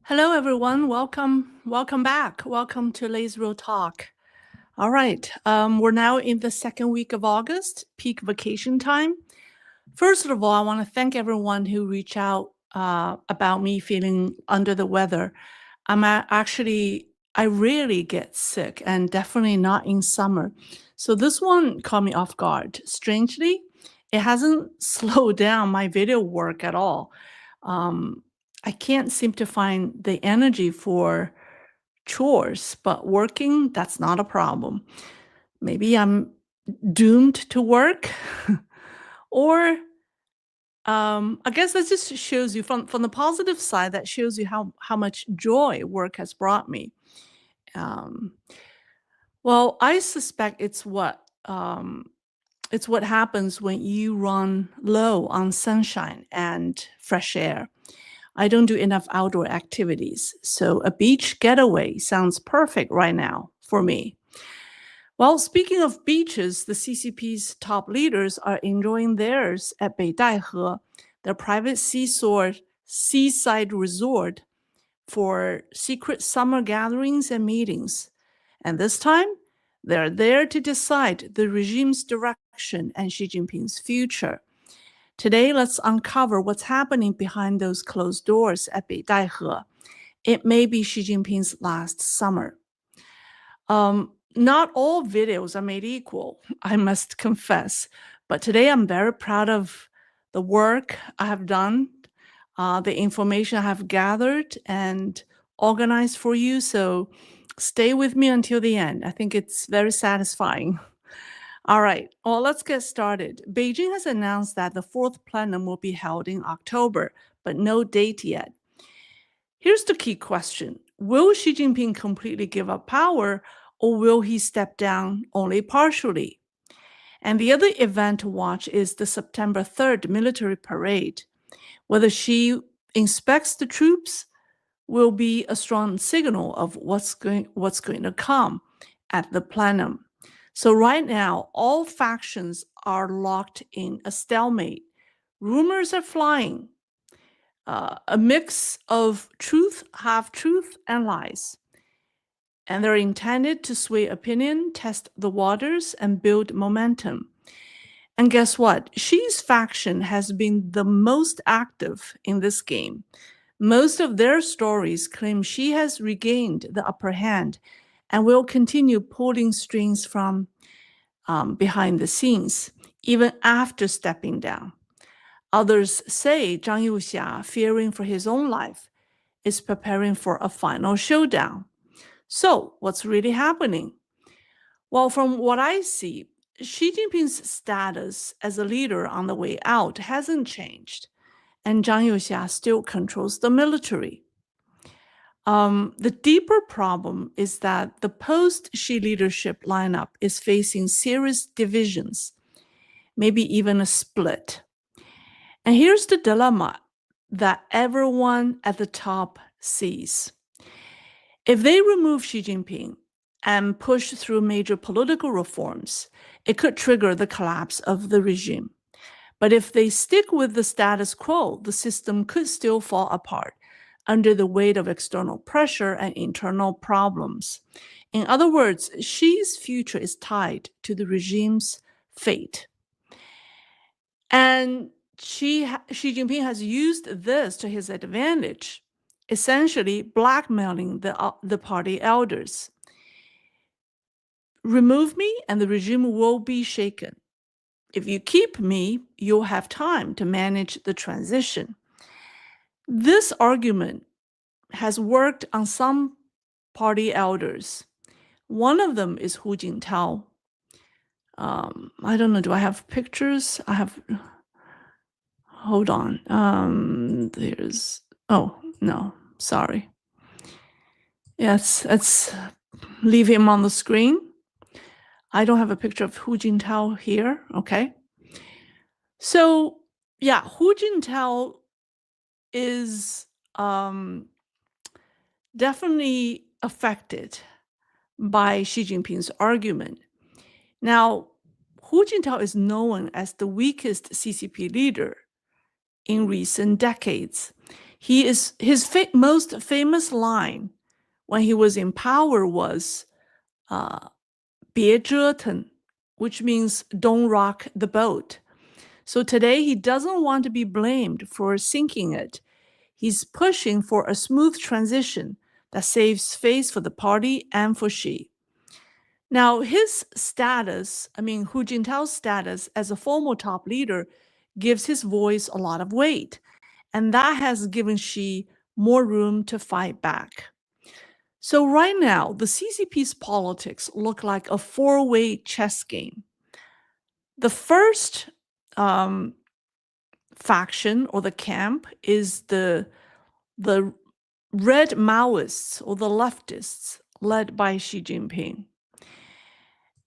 Hello, everyone. Welcome back. Welcome to Leisrealtalk. All right, we're now in the second week of August, peak vacation time. First of all, I want to thank everyone who reached out about me feeling under the weather. I rarely get sick, and definitely not in summer. So this one caught me off guard. Strangely, it hasn't slowed down my video work at all. Um, I can't seem to find the energy for chores, but working, that's not a problem. Maybe I'm doomed to work, or I guess that just shows you from the positive side, that shows you how much joy work has brought me. Um, well, I suspect it's what happens when you run low on sunshine and fresh air. I don't do enough outdoor activities, so a beach getaway sounds perfect right now for me. Well, speaking of beaches, the CCP's top leaders are enjoying theirs at Beidaihe, their private seaside resort for secret summer gatherings and meetings. And this time, they're there to decide the regime's direction and Xi Jinping's future. Today, let's uncover what's happening behind those closed doors at Beidaihe. It may be Xi Jinping's last summer. Not all videos are made equal, I must confess, but today I'm very proud of the work I have done, the information I have gathered and organized for you. So stay with me until the end. I think it's very satisfying. All right, well, let's get started. Beijing has announced that the fourth plenum will be held in October, but no date yet. Here's the key question. Will Xi Jinping completely give up power, or will he step down only partially? And the other event to watch is the September 3rd military parade. Whether Xi inspects the troops will be a strong signal of what's going to come at the plenum. So right now, all factions are locked in a stalemate. Rumors are flying. A mix of half-truth and lies. And they're intended to sway opinion, test the waters, and build momentum. And guess what? Xi's faction has been the most active in this game. Most of their stories claim Xi has regained the upper hand and will continue pulling strings from behind the scenes, even after stepping down. Others say Zhang Youxia, fearing for his own life, is preparing for a final showdown. So, what's really happening? Well, from what I see, Xi Jinping's status as a leader on the way out hasn't changed, and Zhang Youxia still controls the military. The deeper problem is that the post-Xi leadership lineup is facing serious divisions, maybe even a split. And here's the dilemma that everyone at the top sees. If they remove Xi Jinping and push through major political reforms, it could trigger the collapse of the regime. But if they stick with the status quo, the system could still fall apart under the weight of external pressure and internal problems. In other words, Xi's future is tied to the regime's fate. And Xi Jinping has used this to his advantage, essentially blackmailing the party elders. Remove me and the regime will be shaken. If you keep me, you'll have time to manage the transition. This argument has worked on some party elders. One of them is Hu Jintao. I don't know, do I have pictures? Hold on. Oh, no, sorry. Yes, let's leave him on the screen. I don't have a picture of Hu Jintao here, okay? So, yeah, Hu Jintao is definitely affected by Xi Jinping's argument. Now, Hu Jintao is known as the weakest CCP leader in recent decades. His most famous line when he was in power was 别折腾, which means don't rock the boat. So today he doesn't want to be blamed for sinking it. He's pushing for a smooth transition that saves face for the party and for Xi. Now, his status, Hu Jintao's status as a former top leader gives his voice a lot of weight, and that has given Xi more room to fight back. So right now, the CCP's politics look like a four-way chess game. The first faction or the camp is the red Maoists or the leftists led by Xi Jinping.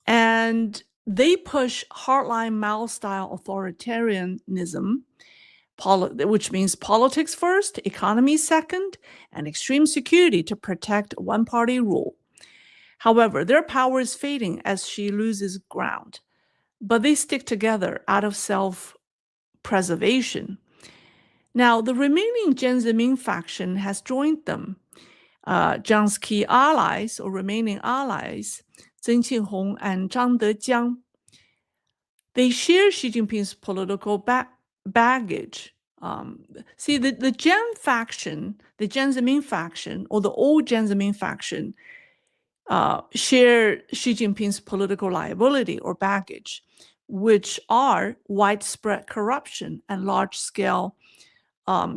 And they push hardline Mao-style authoritarianism, which means politics first, economy second, and extreme security to protect one-party rule. However, their power is fading as Xi loses ground, but they stick together out of self-preservation. Now, the remaining Jiang Zemin faction has joined them. Zhang's key allies or remaining allies, Zheng Qinghong and Zhang Dejiang, they share Xi Jinping's political baggage. See, the Jiang faction, the Jiang Zemin faction, or the old Jiang Zemin faction, share Xi Jinping's political liability or baggage, which are widespread corruption and large-scale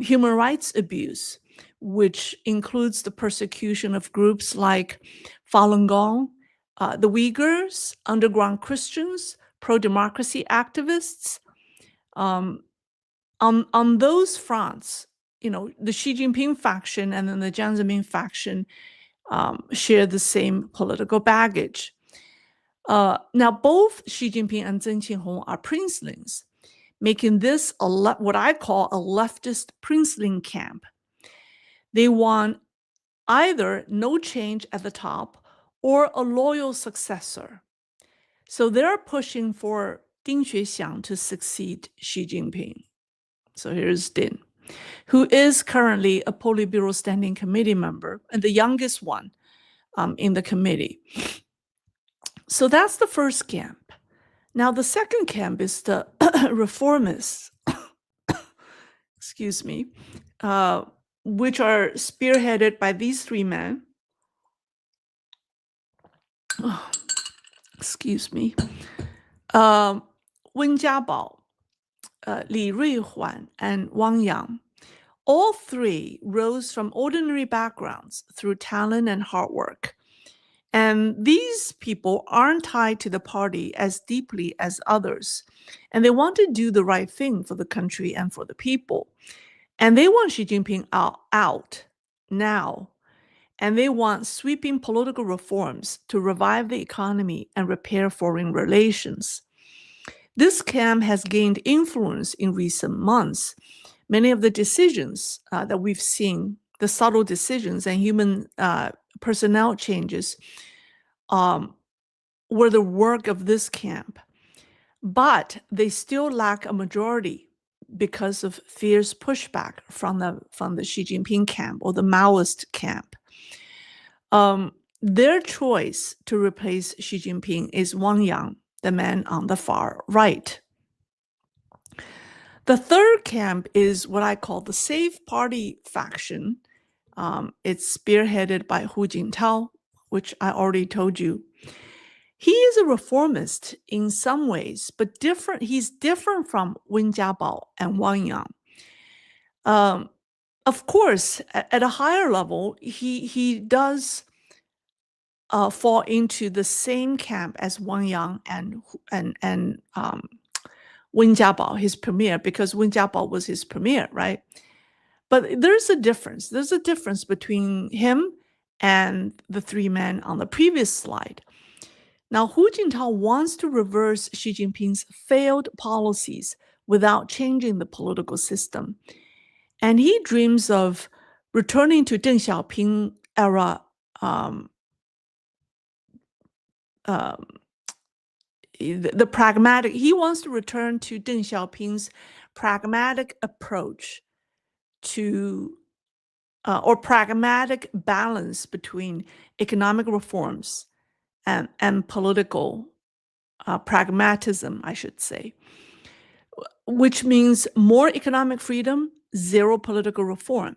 human rights abuse, which includes the persecution of groups like Falun Gong, the Uyghurs, underground Christians, pro-democracy activists. On those fronts, the Xi Jinping faction and then the Jiang Zemin faction share the same political baggage. Now, both Xi Jinping and Zheng Qinghong are princelings, making this what I call a leftist princeling camp. They want either no change at the top or a loyal successor. So they're pushing for Ding Xuexiang to succeed Xi Jinping. So here's Ding, who is currently a Politburo Standing Committee member and the youngest one in the committee. So that's the first camp. Now, the second camp is the reformists, excuse me, which are spearheaded by these three men. Oh, excuse me. Wen Jiabao, Li Yuan, and Wang Yang. All three rose from ordinary backgrounds through talent and hard work. And these people aren't tied to the party as deeply as others. And they want to do the right thing for the country and for the people. And they want Xi Jinping out now. And they want sweeping political reforms to revive the economy and repair foreign relations. This camp has gained influence in recent months. Many of the decisions that we've seen, the subtle decisions and human personnel changes, were the work of this camp. But they still lack a majority because of fierce pushback from the Xi Jinping camp or the Maoist camp. Their choice to replace Xi Jinping is Wang Yang, the man on the far right. The third camp is what I call the Safe Party faction. It's spearheaded by Hu Jintao, which I already told you. He is a reformist in some ways, but he's different from Wen Jiabao and Wang Yang. Of course, at a higher level, he does fall into the same camp as Wang Yang and Wen Jiabao, his premier, because Wen Jiabao was his premier, right? But there's a difference. There's a difference between him and the three men on the previous slide. Now, Hu Jintao wants to reverse Xi Jinping's failed policies without changing the political system. And he dreams of returning to Deng Xiaoping era the pragmatic, he wants to return to Deng Xiaoping's pragmatic approach to or pragmatic balance between economic reforms and political pragmatism, I should say, which means more economic freedom, zero political reform.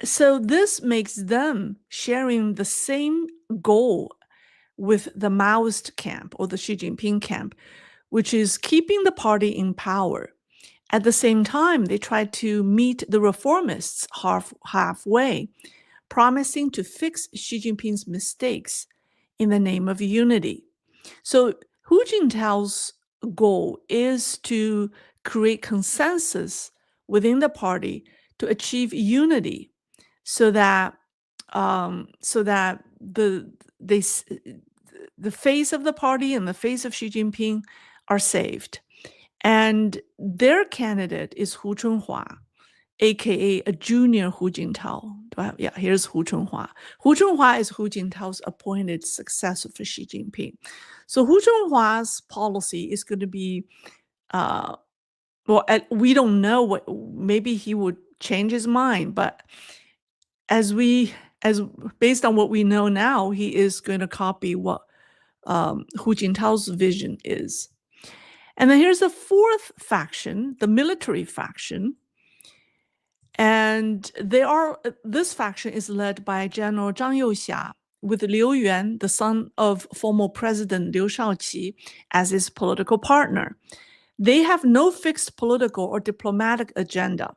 So this makes them sharing the same goal with the Maoist camp or the Xi Jinping camp, which is keeping the party in power. At the same time, they try to meet the reformists halfway, promising to fix Xi Jinping's mistakes in the name of unity. So Hu Jintao's goal is to create consensus within the party to achieve unity, so that the face of the party and the face of Xi Jinping are saved. And their candidate is Hu Chunhua, aka a junior Hu Jintao. Yeah, here's Hu Chunhua. Hu Chunhua is Hu Jintao's appointed successor for Xi Jinping. So Hu Chunhua's policy is going to be, we don't know what, maybe he would change his mind, but as based on what we know now, he is going to copy what Hu Jintao's vision is. And then here's the fourth faction, the military faction. And this faction is led by General Zhang Youxia, with Liu Yuan, the son of former President Liu Shaoqi, as his political partner. They have no fixed political or diplomatic agenda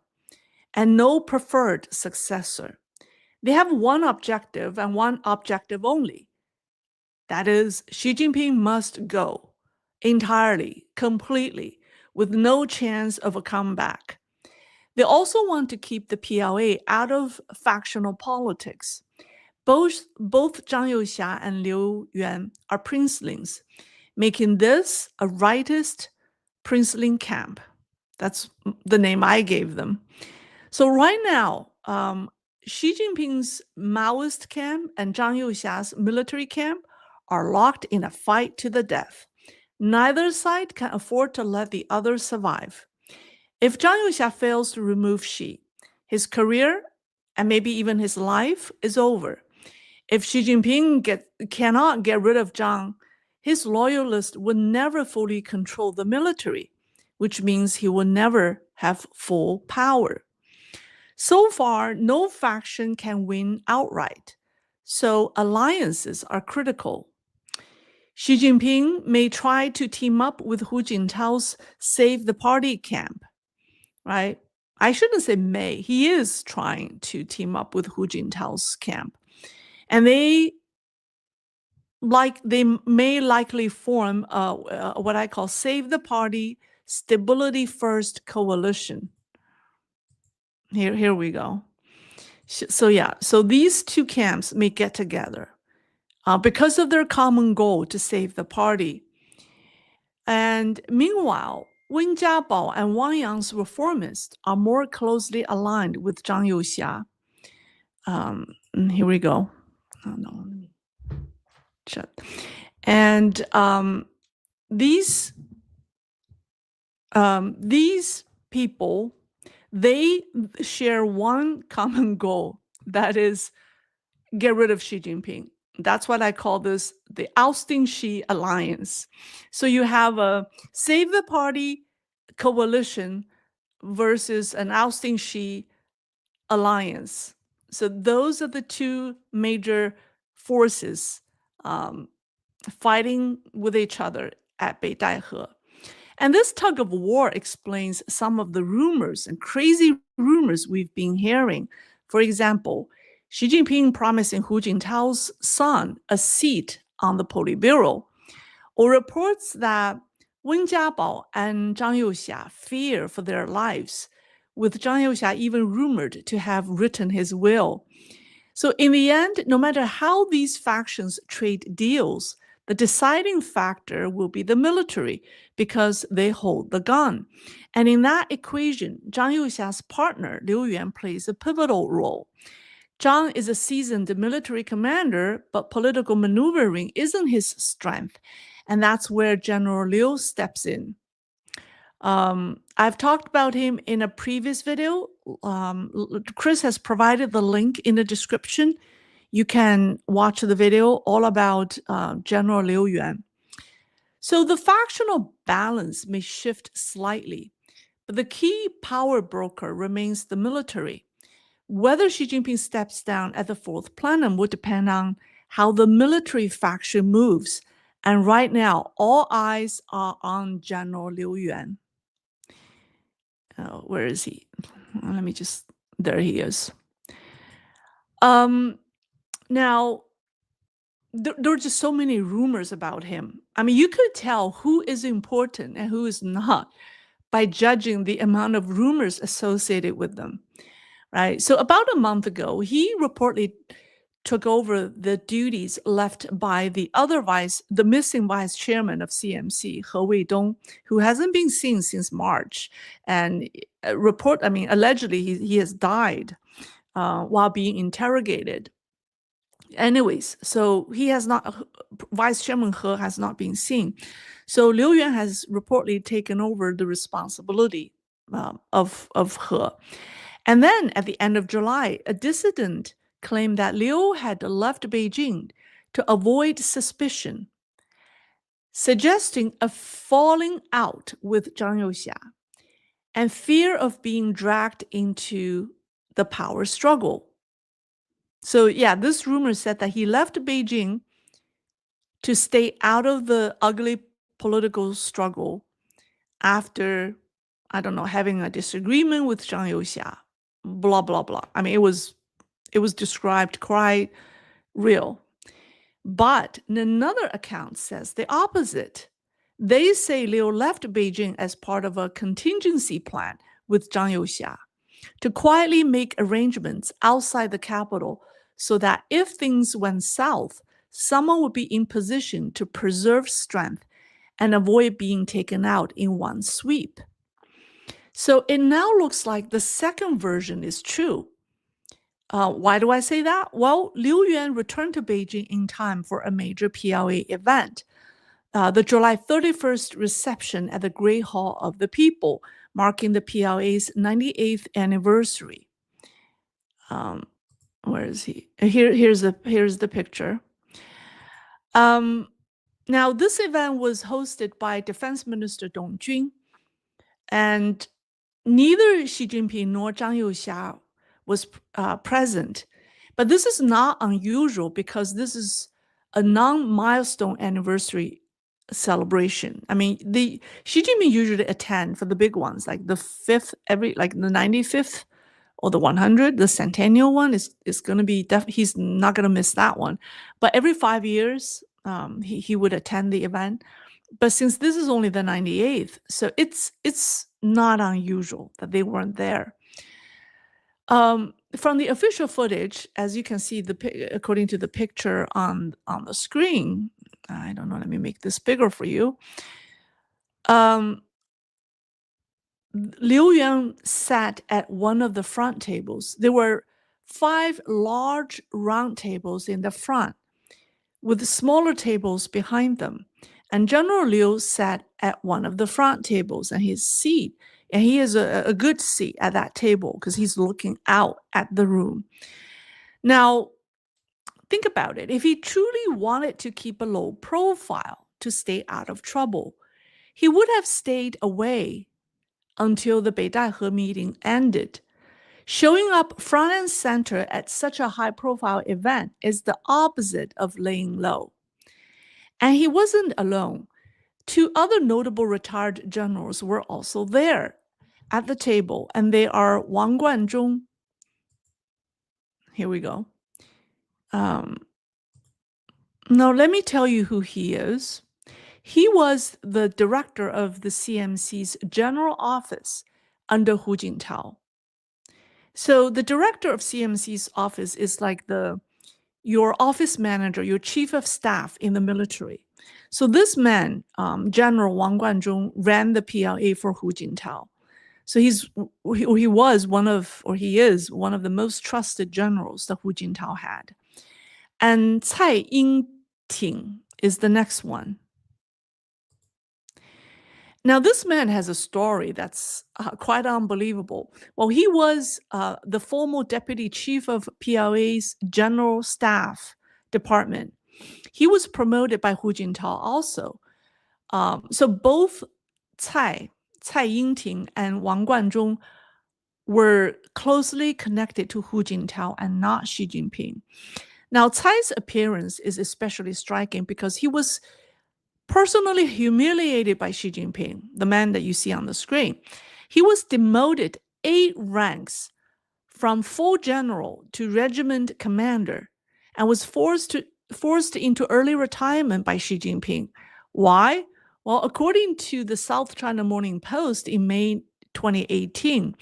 and no preferred successor. They have one objective and one objective only. That is, Xi Jinping must go entirely, completely, with no chance of a comeback. They also want to keep the PLA out of factional politics. Both Zhang Youxia and Liu Yuan are princelings, making this a rightist princeling camp. That's the name I gave them. So right now, Xi Jinping's Maoist camp and Zhang Youxia's military camp are locked in a fight to the death. Neither side can afford to let the other survive. If Zhang Youxia fails to remove Xi, his career and maybe even his life is over. If Xi Jinping cannot get rid of Zhang, his loyalists will never fully control the military, which means he will never have full power. So far, no faction can win outright, so alliances are critical. Xi Jinping may try to team up with Hu Jintao's Save the Party camp, right? I shouldn't say may. He is trying to team up with Hu Jintao's camp. And they may likely form what I call Save the Party Stability First coalition. Here we go. So these two camps may get together because of their common goal to save the party. And meanwhile, Wen Jiabao and Wang Yang's reformists are more closely aligned with Zhang Youxia. Here we go. Oh, no, let me shut. And these people, they share one common goal, that is get rid of Xi Jinping. That's what I call this, the ousting Xi alliance. So you have a Save the Party coalition versus an ousting Xi alliance. So those are the two major forces fighting with each other at Beidaihe. And this tug of war explains some of the rumors and crazy rumors we've been hearing. For example, Xi Jinping promising Hu Jintao's son a seat on the Politburo, or reports that Wen Jiabao and Zhang Youxia fear for their lives, with Zhang Youxia even rumored to have written his will. So in the end, no matter how these factions trade deals, the deciding factor will be the military, because they hold the gun. And in that equation, Zhang Youxia's partner, Liu Yuan, plays a pivotal role. Zhang is a seasoned military commander, but political maneuvering isn't his strength. And that's where General Liu steps in. I've talked about him in a previous video. Chris has provided the link in the description. You can watch the video all about General Liu Yuan. So the factional balance may shift slightly, but the key power broker remains the military. Whether Xi Jinping steps down at the fourth plenum would depend on how the military faction moves. And right now, all eyes are on General Liu Yuan. Where is he? Let me just, there he is. Now, there are just so many rumors about him. I mean, you could tell who is important and who is not by judging the amount of rumors associated with them, right? So about a month ago, he reportedly took over the duties left by the missing vice chairman of CMC, He Weidong, who hasn't been seen since March. And allegedly he has died while being interrogated. Anyways, so Vice Chairman He has not been seen. So Liu Yuan has reportedly taken over the responsibility of He. And then at the end of July, a dissident claimed that Liu had left Beijing to avoid suspicion, suggesting a falling out with Zhang Youxia and fear of being dragged into the power struggle. So yeah, this rumor said that he left Beijing to stay out of the ugly political struggle after, I don't know, having a disagreement with Zhang Youxia, blah, blah, blah. I mean, it was described quite real. But another account says the opposite. They say Liu left Beijing as part of a contingency plan with Zhang Youxia to quietly make arrangements outside the capital so that if things went south, someone would be in position to preserve strength and avoid being taken out in one sweep. So it now looks like the second version is true. Why do I say that? Well, Liu Yuan returned to Beijing in time for a major PLA event, the July 31st reception at the Great Hall of the People, marking the PLA's 98th anniversary. Where is he? Here's the picture. Now, this event was hosted by Defense Minister Dong Jun, and neither Xi Jinping nor Zhang Youxia was present. But this is not unusual because this is a non-milestone anniversary celebration. I mean, Xi Jinping usually attend for the big ones, like the 5th, like the 95th or the 100, the centennial one is going to be, he's not going to miss that one. But every 5 years, he would attend the event. But since this is only the 98th, so it's not unusual that they weren't there. From the official footage, as you can see, according to the picture on the screen, I don't know, let me make this bigger for you. Liu Yuan sat at one of the front tables. There were 5 large round tables in the front with smaller tables behind them. And General Liu sat at one of the front tables, and his seat, and he has a good seat at that table because he's looking out at the room. Now, think about it. If he truly wanted to keep a low profile to stay out of trouble, he would have stayed away until the Beidaihe meeting ended. Showing up front and center at such a high-profile event is the opposite of laying low. And he wasn't alone. 2 other notable retired generals were also there at the table, and they are Wang Guanzhong. Here we go. Now, let me tell you who he is. He was the director of the CMC's general office under Hu Jintao. So the director of CMC's office is like your office manager, your chief of staff in the military. So this man, General Wang Guanzhong, ran the PLA for Hu Jintao. So he is one of the most trusted generals that Hu Jintao had. And Cai Ying-ting is the next one. Now, this man has a story that's quite unbelievable. Well, he was the former deputy chief of PLA's General Staff Department. He was promoted by Hu Jintao also. So both Cai Yingting and Wang Guanzhong were closely connected to Hu Jintao and not Xi Jinping. Now, Cai's appearance is especially striking because he was personally humiliated by Xi Jinping, the man that you see on the screen. He was demoted 8 ranks from full general to regiment commander and was forced into early retirement by Xi Jinping. Why? Well, according to the South China Morning Post in May 2018,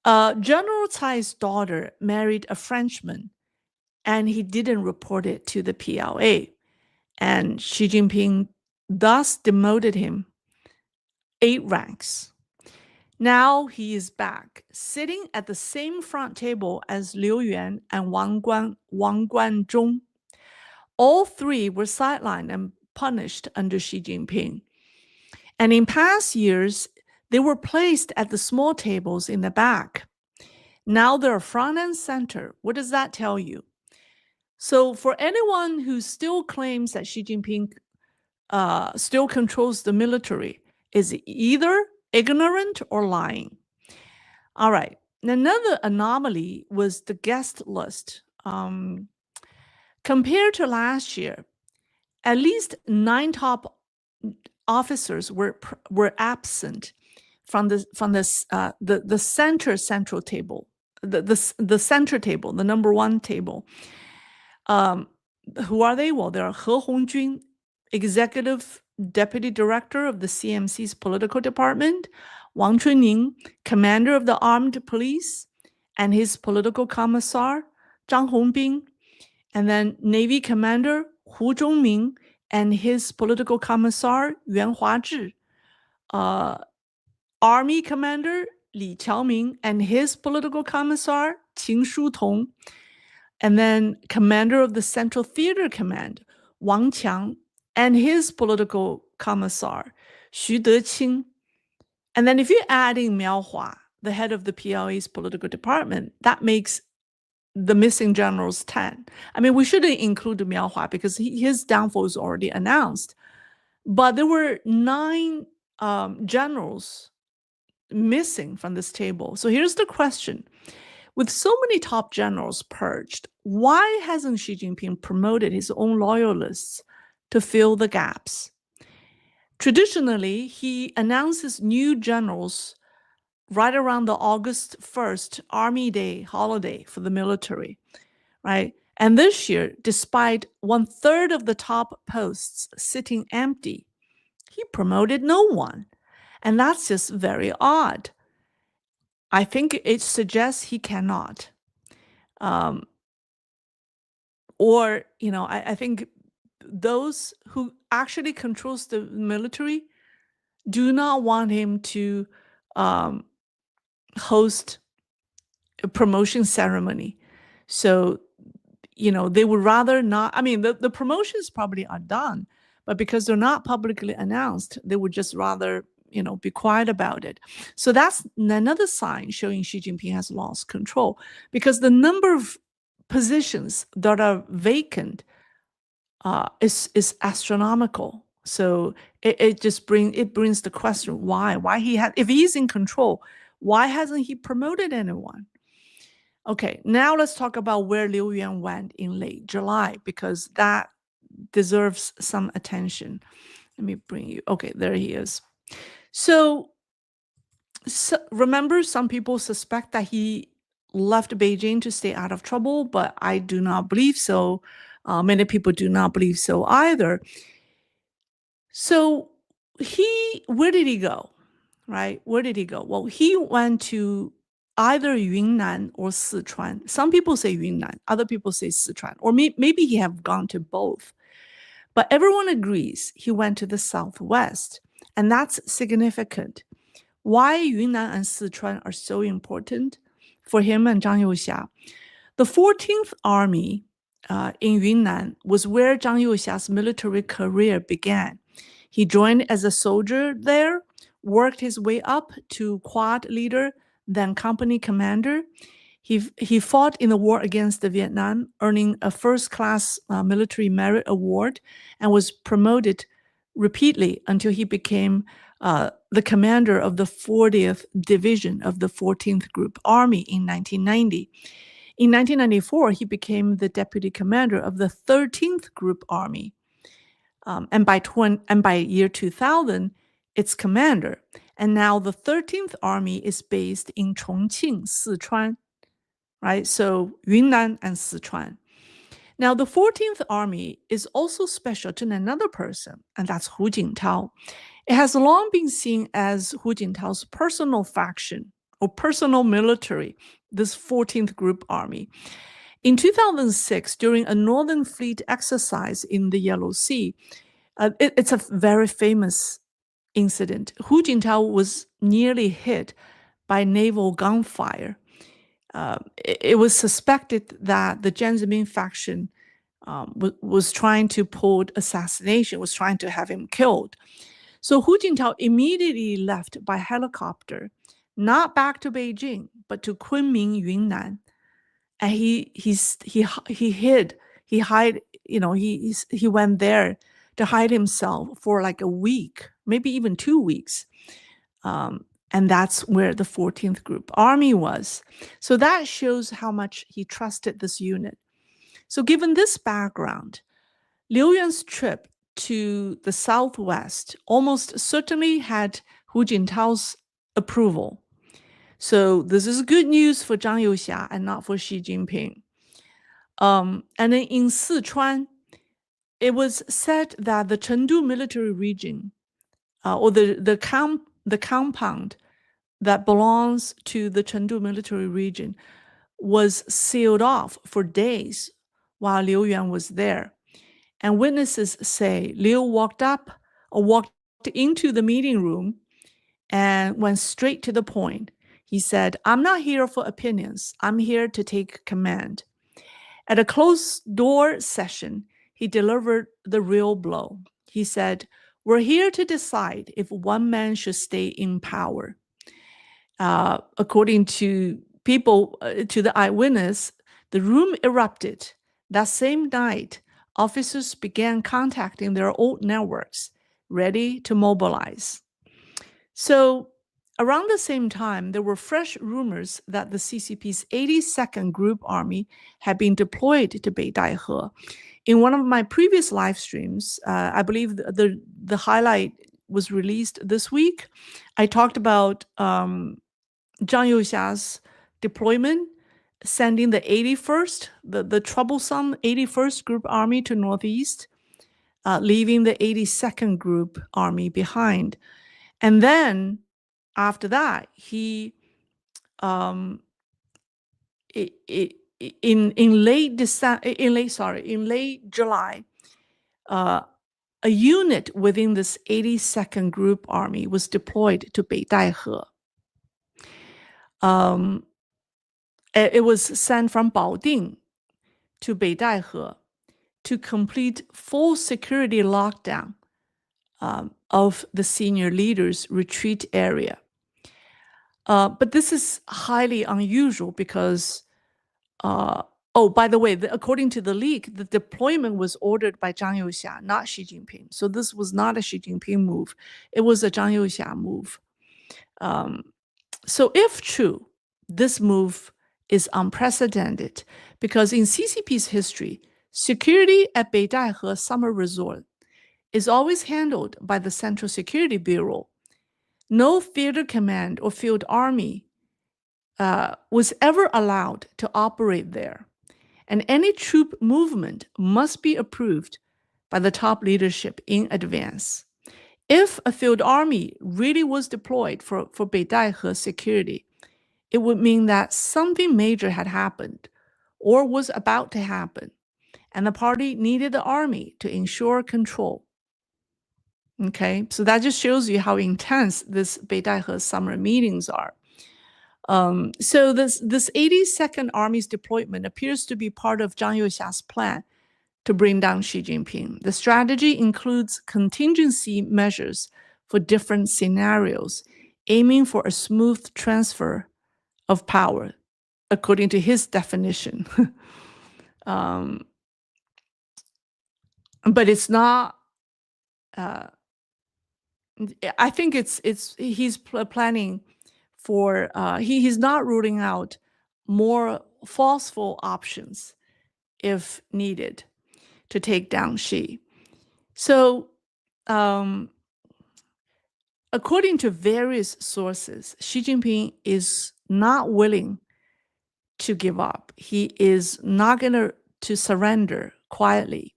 General Cai's daughter married a Frenchman, and he didn't report it to the PLA. And Xi Jinping thus demoted him 8 ranks. Now he is back, sitting at the same front table as Liu Yuan and Wang Guanzhong. All 3 were sidelined and punished under Xi Jinping. And in past years, they were placed at the small tables in the back. Now they're front and center. What does that tell you? So for anyone who still claims that Xi Jinping still controls the military, is either ignorant or lying. All right. Another anomaly was the guest list. Compared to last year, at least 9 top officers were absent from the central table, the center table, the number 1 table. Who are they? Well, they are He Hongjun, Executive Deputy Director of the CMC's Political Department, Wang Chunning, Commander of the Armed Police, and his Political Commissar, Zhang Hongbin, and then Navy Commander Hu Zhongming and his Political Commissar, Yuan Huazhi, Army Commander Li Qiaoming and his Political Commissar, Qin Shutong, and then Commander of the Central Theater Command, Wang Qiang, and his Political Commissar, Xu Deqing. And then if you add in Miao Hua, the head of the PLA's political department, that makes the missing generals 10. I mean, we shouldn't include Miao Hua because his downfall is already announced. But there were 9 generals missing from this table. So here's the question. With so many top generals purged, why hasn't Xi Jinping promoted his own loyalists to fill the gaps? Traditionally, he announces new generals right around the August 1st Army Day holiday for the military, right? And this year, despite 1/3 of the top posts sitting empty, he promoted no one. And that's just very odd. I think it suggests he cannot. Or, I think those who actually controls the military do not want him to host a promotion ceremony. So, they would rather not. I mean, the promotions probably are done, but because they're not publicly announced, they would just rather be quiet about it. So that's another sign showing Xi Jinping has lost control, because the number of positions that are vacant is astronomical. So it brings the question, why if he's in control, why hasn't he promoted anyone? Okay, now let's talk about where Liu Yuan went in late July, because that deserves some attention. Let me bring you. Okay, there he is. So remember, some people suspect that he left Beijing to stay out of trouble, but I do not believe so. Many people do not believe so either. So where did he go, right? Where did he go? Well, he went to either Yunnan or Sichuan. Some people say Yunnan, other people say Sichuan, or maybe he have gone to both. But everyone agrees he went to the southwest. And that's significant. Why Yunnan and Sichuan are so important for him and Zhang Youxia. The 14th Army in Yunnan was where Zhang Youxia's military career began. He joined as a soldier there, worked his way up to quad leader, then company commander. He fought in the war against Vietnam, earning a first-class military merit award, and was promoted repeatedly until he became the commander of the 40th Division of the 14th Group Army in 1990. In 1994, he became the deputy commander of the 13th Group Army. And by year 2000, its commander. And now the 13th Army is based in Chongqing, Sichuan, right? So Yunnan and Sichuan. Now, the 14th Army is also special to another person, and that's Hu Jintao. It has long been seen as Hu Jintao's personal faction or personal military, this 14th Group Army. In 2006, during a Northern Fleet exercise in the Yellow Sea, it's a very famous incident. Hu Jintao was nearly hit by naval gunfire. It was suspected that the Jiang Zemin faction was trying to pull assassination, was trying to have him killed. So Hu Jintao immediately left by helicopter, not back to Beijing, but to Kunming, Yunnan. And he went there to hide himself for like a week, maybe even 2 weeks. And that's where the 14th Group Army was. So that shows how much he trusted this unit. So given this background, Liu Yuan's trip to the southwest almost certainly had Hu Jintao's approval. So this is good news for Zhang Youxia and not for Xi Jinping. And then in Sichuan, it was said that the Chengdu military region, or the compound that belongs to the Chengdu military region, was sealed off for days while Liu Yuan was there. And witnesses say Liu walked into the meeting room and went straight to the point. He said, "I'm not here for opinions. I'm here to take command." At a closed-door session, he delivered the real blow. He said, "We're here to decide if one man should stay in power." According to people, to the eyewitness, the room erupted. That same night, officers began contacting their old networks, ready to mobilize. So around the same time, there were fresh rumors that the CCP's 82nd Group Army had been deployed to Beidaihe. In one of my previous live streams, I believe the highlight was released this week. I talked about Zhang Youxia's deployment, sending the 81st, the troublesome 81st Group Army to Northeast, leaving the 82nd Group Army behind. And then after that, he in late July, a unit within this 82nd Group Army was deployed to Beidaihe. It was sent from Baoding to Beidaihe to complete full security lockdown of the senior leaders' retreat area. But this is highly unusual because, by the way, according to the leak, the deployment was ordered by Zhang Youxia, not Xi Jinping. So this was not a Xi Jinping move. It was a Zhang Youxia move. So if true, this move is unprecedented because in CCP's history, security at Beidaihe Summer Resort is always handled by the Central Security Bureau. No theater command or field army was ever allowed to operate there. And any troop movement must be approved by the top leadership in advance. If a field army really was deployed for Beidaihe security, it would mean that something major had happened or was about to happen, and the party needed the army to ensure control. Okay, so that just shows you how intense this Beidaihe summer meetings are. So this 82nd Army's deployment appears to be part of Zhang Youxia's plan to bring down Xi Jinping. The strategy includes contingency measures for different scenarios, aiming for a smooth transfer of power, according to his definition. But it's not. I think he's planning for. He's not ruling out more forceful options if needed to take down Xi. So, according to various sources, Xi Jinping is not willing to give up. He is not going to surrender quietly.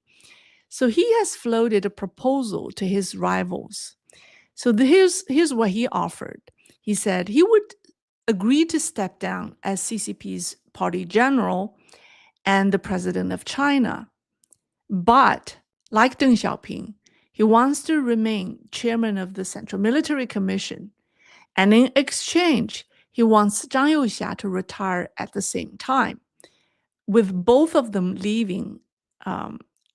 So he has floated a proposal to his rivals. So here's what he offered. He said he would agree to step down as CCP's party general and the president of China. But like Deng Xiaoping, he wants to remain chairman of the Central Military Commission. And in exchange, he wants Zhang Youxia to retire at the same time, with both of them leaving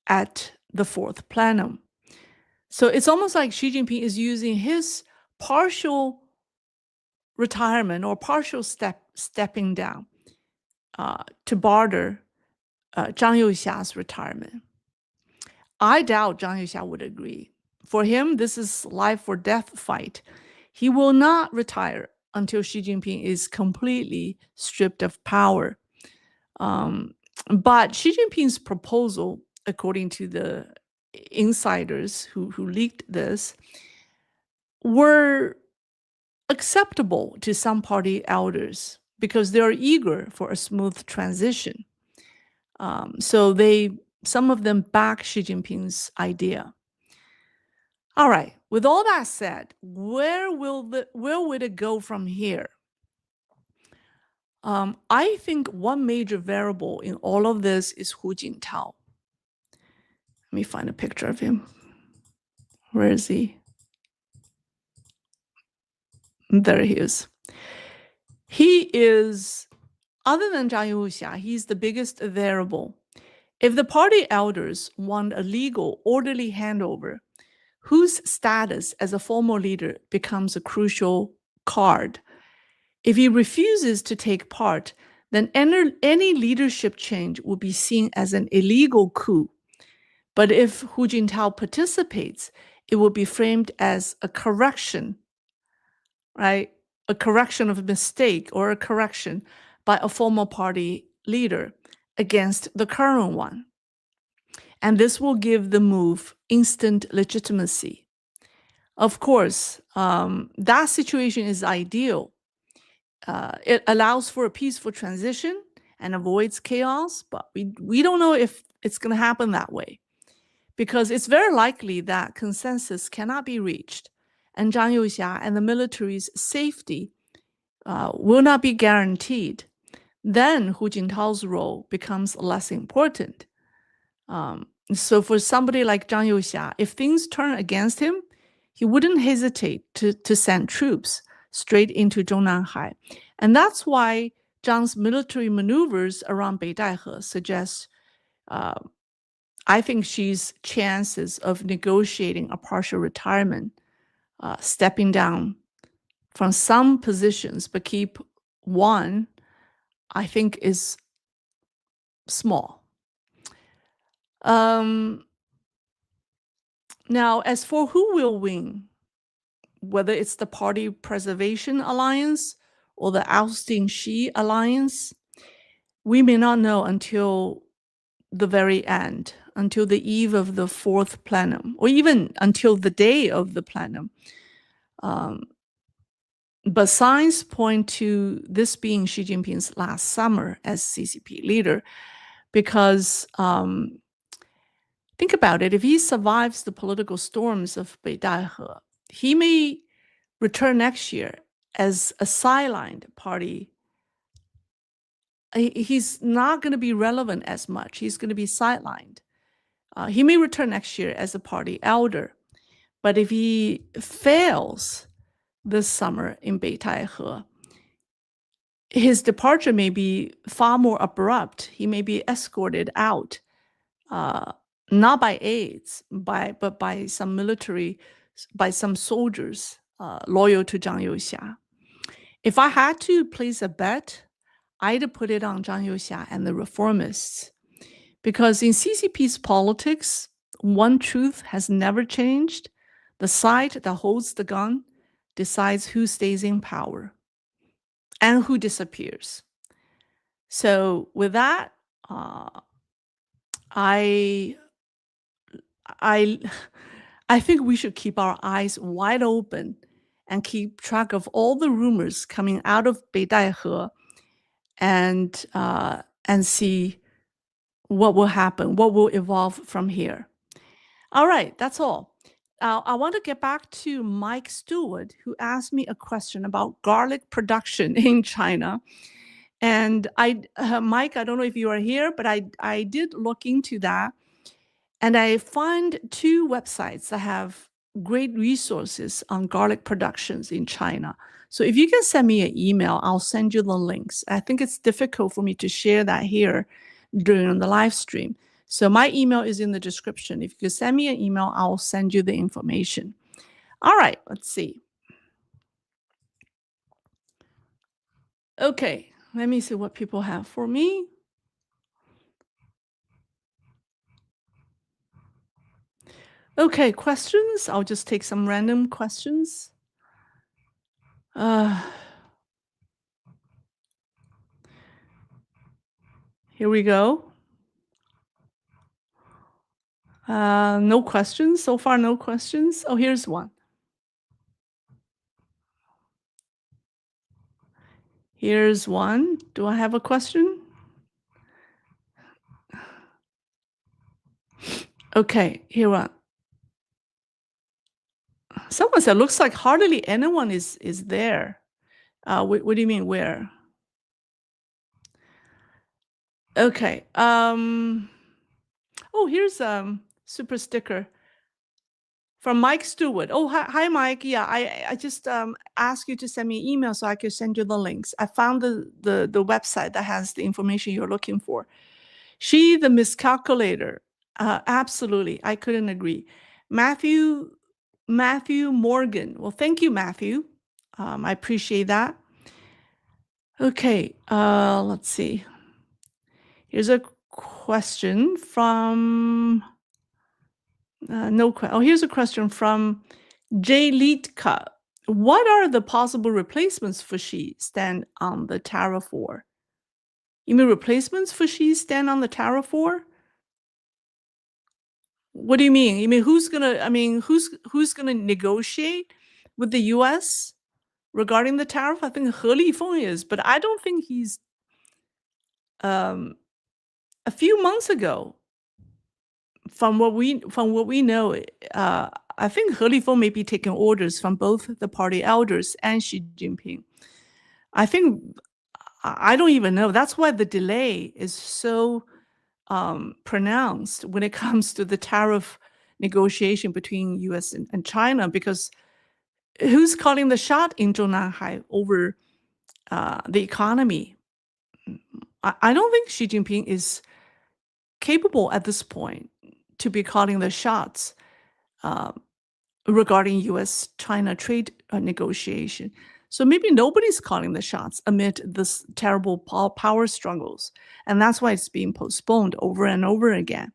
at the fourth plenum. So it's almost like Xi Jinping is using his partial retirement or partial stepping down to barter Zhang Youxia's retirement. I doubt Zhang Youxia would agree. For him, this is life or death fight. He will not retire until Xi Jinping is completely stripped of power. But Xi Jinping's proposal, according to the insiders who leaked this, were acceptable to some party elders because they are eager for a smooth transition. So some of them back Xi Jinping's idea. All right, with all that said, where would it go from here? I think one major variable in all of this is Hu Jintao. Let me find a picture of him. Where is he? There he is. He is, other than Zhang Youxia, he's the biggest variable. If the party elders want a legal, orderly handover, Hu's status as a formal leader becomes a crucial card. If he refuses to take part, then any leadership change will be seen as an illegal coup. But if Hu Jintao participates, it will be framed as a correction, right? A correction of a mistake or a correction by a former party leader against the current one. And this will give the move instant legitimacy. Of course, that situation is ideal. It allows for a peaceful transition and avoids chaos, but we don't know if it's going to happen that way, because it's very likely that consensus cannot be reached, and Zhang Youxia and the military's safety will not be guaranteed. Then Hu Jintao's role becomes less important. So for somebody like Zhang Youxia, if things turn against him, he wouldn't hesitate to send troops straight into Zhongnanhai. And that's why Zhang's military maneuvers around Beidaihe suggest, I think, Xi's chances of negotiating a partial retirement, stepping down from some positions but keep one, I think is small. Now, as for who will win, whether it's the Party Preservation Alliance or the Ousting Xi Alliance, we may not know until the very end, until the eve of the fourth plenum, or even until the day of the plenum. But signs point to this being Xi Jinping's last summer as CCP leader, because think about it, if he survives the political storms of Beidaihe, he may return next year as a sidelined party. He's not going to be relevant as much. He's going to be sidelined. He may return next year as a party elder. But if he fails this summer in Beidaihe, his departure may be far more abrupt. He may be escorted out uh, not by aides, but by some by some soldiers loyal to Zhang Youxia. If I had to place a bet, I'd put it on Zhang Youxia and the reformists. Because in CCP's politics, one truth has never changed. The side that holds the gun decides who stays in power and who disappears. So with that, I I I think we should keep our eyes wide open and keep track of all the rumors coming out of Beidaihe and see what will happen, what will evolve from here. All right, that's all. I want to get back to Mike Stewart, who asked me a question about garlic production in China. And Mike, I don't know if you are here, but I did look into that. And I find two websites that have great resources on garlic productions in China. So if you can send me an email, I'll send you the links. I think it's difficult for me to share that here during the live stream. So my email is in the description. If you could send me an email, I'll send you the information. All right, let's see. Okay, let me see what people have for me. Okay, questions. I'll just take some random questions. Here we go. No questions. So far, no questions. Oh, here's one. Here's one. Do I have a question? Okay, here one. Someone said, looks like hardly anyone is there. What do you mean, where? Okay. Oh, here's super sticker from Mike Stewart. Oh, hi, Mike. Yeah, I just asked you to send me an email so I could send you the links. I found the website that has the information you're looking for. She, the miscalculator. Absolutely, I couldn't agree. Matthew Morgan. Well, thank you, Matthew. I appreciate that. Okay, let's see. Here's a question from here's a question from J. Litka. What are the possible replacements for Xi stand on the tariff war? You mean replacements for Xi stand on the tariff war? What do you mean? You mean who's gonna negotiate with the US regarding the tariff? I think He Lifeng is, but I don't think he's a few months ago, from what we know, I think He Lifeng may be taking orders from both the party elders and Xi Jinping. I don't even know. That's why the delay is so pronounced when it comes to the tariff negotiation between US and China, because who's calling the shot in Zhongnanhai over the economy? I don't think Xi Jinping is capable at this point to be calling the shots regarding US-China trade negotiation. So maybe nobody's calling the shots amid this terrible power struggles. And that's why it's being postponed over and over again.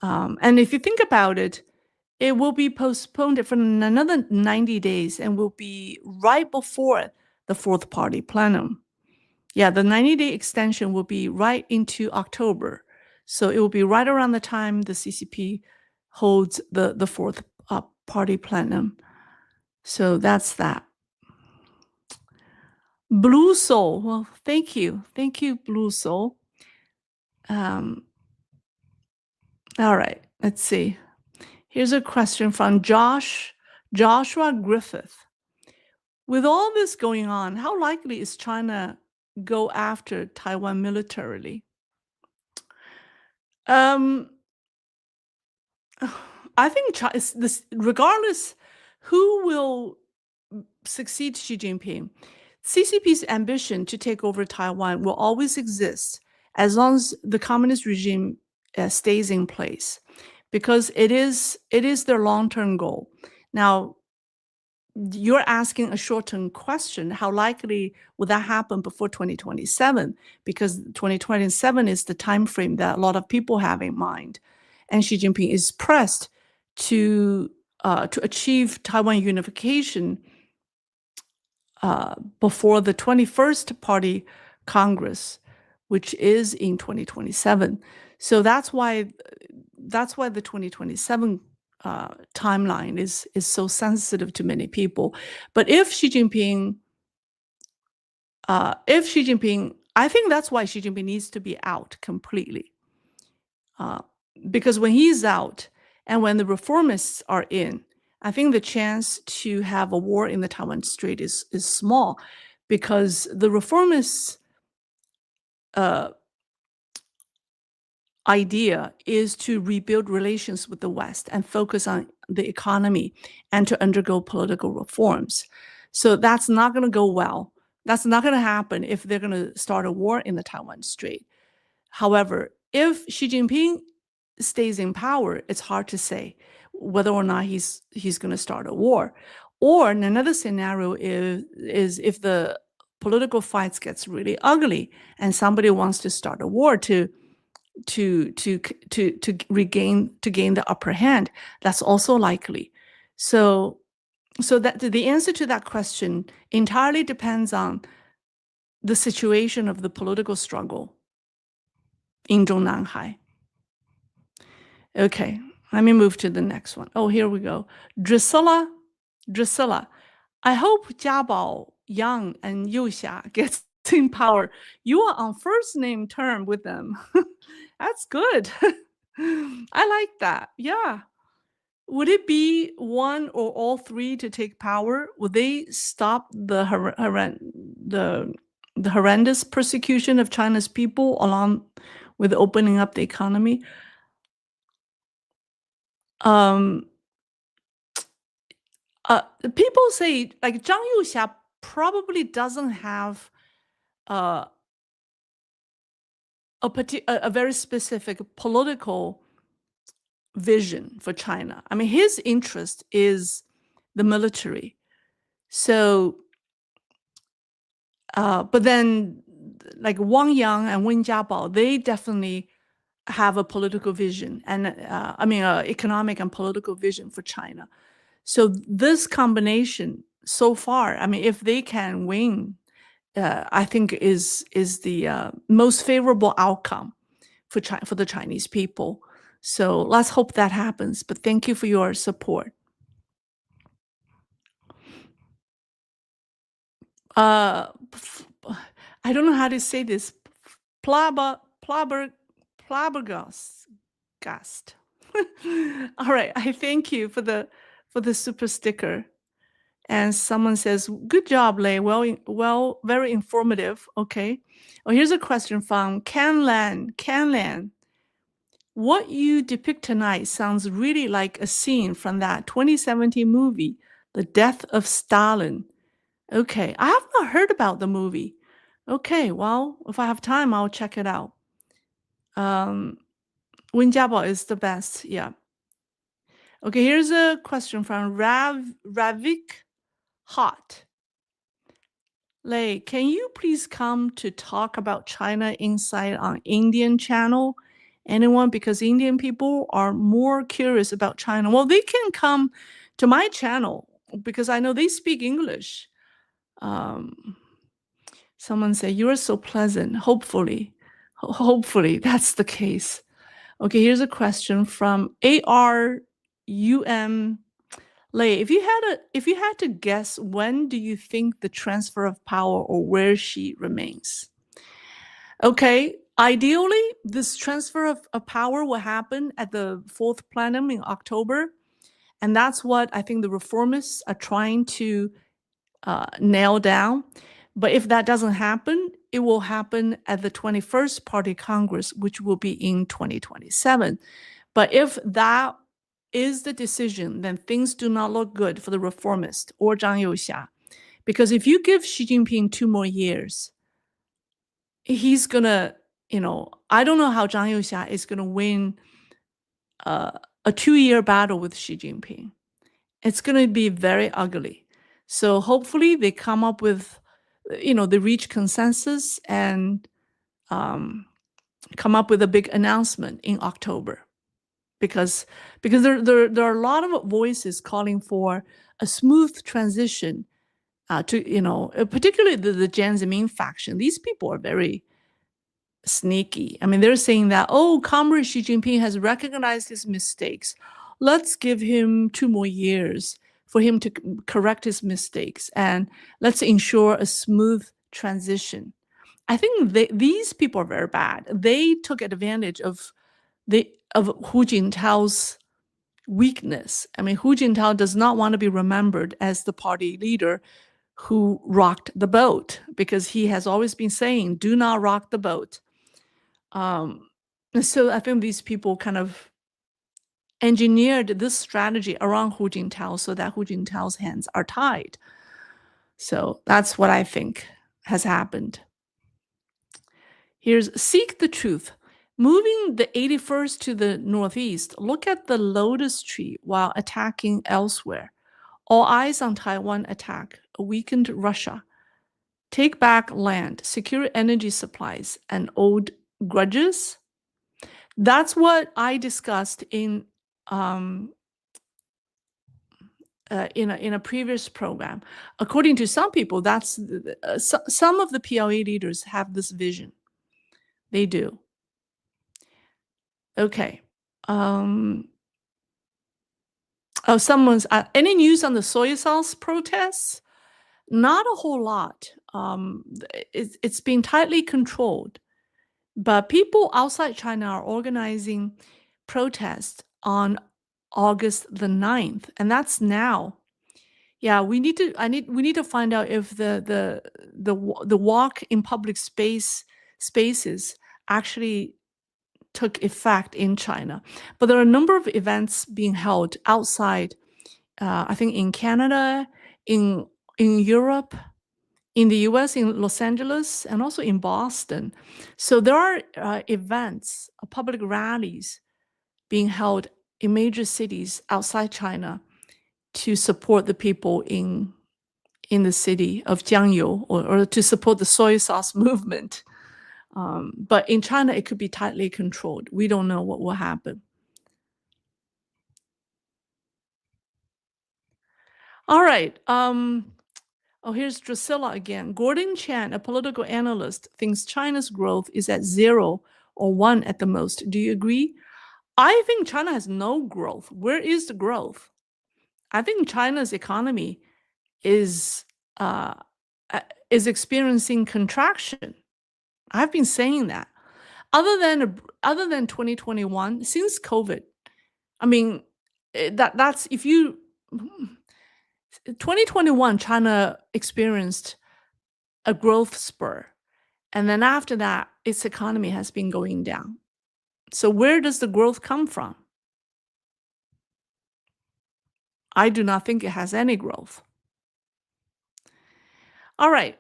And if you think about it, it will be postponed for another 90 days and will be right before the fourth party plenum. Yeah, the 90-day extension will be right into October. So it will be right around the time the CCP holds the fourth party plenum. So that's that. Blue Soul. Well, thank you. Thank you, Blue Soul. All right, let's see. Here's a question from Joshua Griffith. With all this going on, how likely is China go after Taiwan militarily? I think regardless who will succeed Xi Jinping, CCP's ambition to take over Taiwan will always exist as long as the communist regime stays in place, because it is their long-term goal. Now, you're asking a short-term question: how likely would that happen before 2027? Because 2027 is the time frame that a lot of people have in mind, and Xi Jinping is pressed to achieve Taiwan unification before the 21st Party Congress, which is in 2027. So that's why the 2027 timeline is so sensitive to many people. But if Xi Jinping, I think that's why Xi Jinping needs to be out completely, because when he's out and when the reformists are in, I think the chance to have a war in the Taiwan Strait is small, because the reformists' idea is to rebuild relations with the West and focus on the economy and to undergo political reforms. So that's not going to go well. That's not going to happen if they're going to start a war in the Taiwan Strait. However, if Xi Jinping stays in power, it's hard to say whether or not he's going to start a war. Or another scenario is if the political fights gets really ugly and somebody wants to start a war to gain the upper hand. That's also likely. So that the answer to that question entirely depends on the situation of the political struggle in Zhongnanhai. Okay, let me move to the next one. Oh, here we go. Drusilla, I hope Jiabao, Yang, and Youxia gets in power. You are on first name term with them. That's good. I like that. Yeah. Would it be one or all three to take power? Would they stop the horrendous persecution of China's people along with opening up the economy? People say like Zhang Youxia probably doesn't have a very specific political vision for China. I mean, his interest is the military. So, but then like Wang Yang and Wen Jiabao, they definitely have a political vision and economic and political vision for China. So this combination so far, I mean, if they can win, I think is the most favorable outcome for the Chinese people. So let's hope that happens. But thank you for your support. I don't know how to say this. Plabbergast. All right, I thank you for the super sticker. And someone says, "Good job, Lei. Well, very informative." Okay. Oh, here's a question from Canlan. What you depict tonight sounds really like a scene from that 2017 movie, The Death of Stalin. Okay, I have not heard about the movie. Okay, well, if I have time, I'll check it out. Wen Jiabao is the best, yeah. Okay, here's a question from Ravik Hot. Lei, can you please come to talk about China Insight on Indian channel? Anyone? Because Indian people are more curious about China. Well, they can come to my channel because I know they speak English. Someone say, "You're so pleasant." Hopefully that's the case. Okay, here's a question from ARUM. Lei, if you had to guess, when do you think the transfer of power or where Xi remains? Okay, ideally, this transfer of power will happen at the 4th plenum in October. And that's what I think the reformists are trying to nail down. But if that doesn't happen, it will happen at the 21st Party Congress, which will be in 2027. But if that is the decision, then things do not look good for the reformist or Zhang Youxia. Because if you give Xi Jinping 2 more years, he's gonna I don't know how Zhang Youxia is going to win a 2-year battle with Xi Jinping. It's going to be very ugly. So hopefully they come up with, they reach consensus and come up with a big announcement in October. Because there are a lot of voices calling for a smooth transition particularly the Jiang Zemin faction. These people are very sneaky. I mean, they're saying that, oh, Comrade Xi Jinping has recognized his mistakes. Let's give him 2 more years for him to correct his mistakes, and let's ensure a smooth transition. I think these people are very bad. They took advantage of Hu Jintao's weakness. I mean, Hu Jintao does not want to be remembered as the party leader who rocked the boat, because he has always been saying, do not rock the boat. So I think these people kind of engineered this strategy around Hu Jintao so that Hu Jintao's hands are tied. So that's what I think has happened. Here's Seek the Truth. Moving the 81st to the northeast, look at the lotus tree while attacking elsewhere. All eyes on Taiwan attack, a weakened Russia. Take back land, secure energy supplies, and old grudges. That's what I discussed in a previous program. According to some people, that's some of the PLA leaders have this vision. They do. Okay. Someone's any news on the soy sauce protests? Not a whole lot. It's been tightly controlled, but people outside China are organizing protests on August the 9th, and that's now. Yeah, we need to find out if the walk in public spaces actually took effect in China. But there are a number of events being held outside, I think in Canada, in Europe, in the US, in Los Angeles, and also in Boston. So there are events, public rallies being held in major cities outside China to support the people in the city of Jiangyu, or to support the soy sauce movement. But in China, it could be tightly controlled. We don't know what will happen. All right. Oh, here's Drusilla again. Gordon Chan, a political analyst, thinks China's growth is at 0 or 1 at the most. Do you agree? I think China has no growth. Where is the growth? I think China's economy is experiencing contraction. I've been saying that. Other than 2021, since COVID, I mean, that's if you 2021, China experienced a growth spur, and then after that, its economy has been going down. So where does the growth come from? I do not think it has any growth. All right.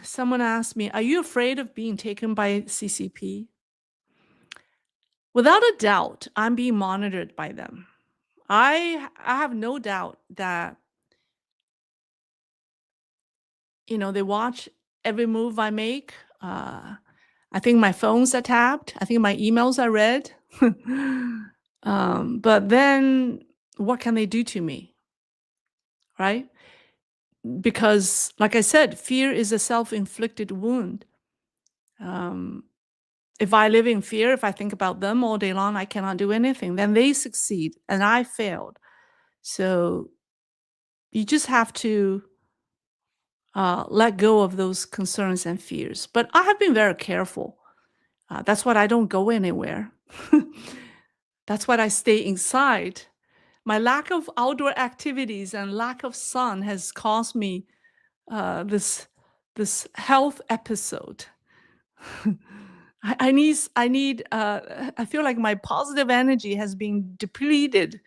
Someone asked me, are you afraid of being taken by CCP? Without a doubt, I'm being monitored by them. I have no doubt that, they watch every move I make. I think my phones are tapped. I think my emails are read. But then what can they do to me? Right? Because, like I said, fear is a self-inflicted wound. If I live in fear, if I think about them all day long, I cannot do anything. Then they succeed and I failed. So you just have to let go of those concerns and fears. But I have been very careful. That's why I don't go anywhere. That's why I stay inside. My lack of outdoor activities and lack of sun has caused me this health episode. I feel like my positive energy has been depleted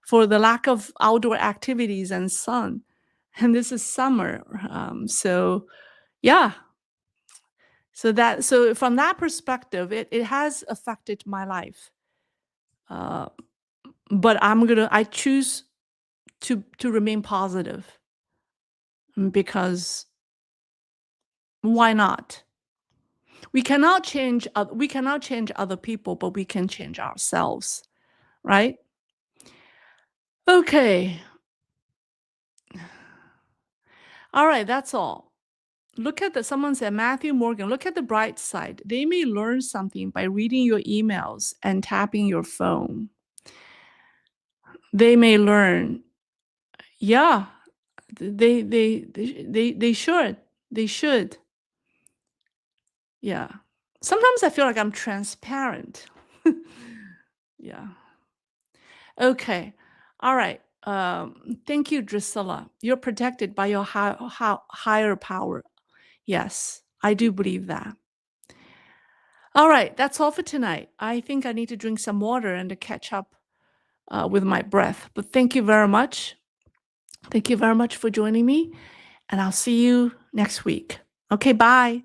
for the lack of outdoor activities and sun. And this is summer. So yeah. So from that perspective, it has affected my life. But I choose to remain positive, because why not? We cannot change other people, but we can change ourselves, right? Okay. All right, that's all. Someone said, Matthew Morgan, look at the bright side. They may learn something by reading your emails and tapping your phone. They may learn. Yeah, they should. They should. Yeah. Sometimes I feel like I'm transparent. Yeah. Okay. All right. Thank you, Drusilla. You're protected by your higher power. Yes, I do believe that. All right. That's all for tonight. I think I need to drink some water and to catch up with my breath. But thank you very much. Thank you very much for joining me. And I'll see you next week. Okay. Bye.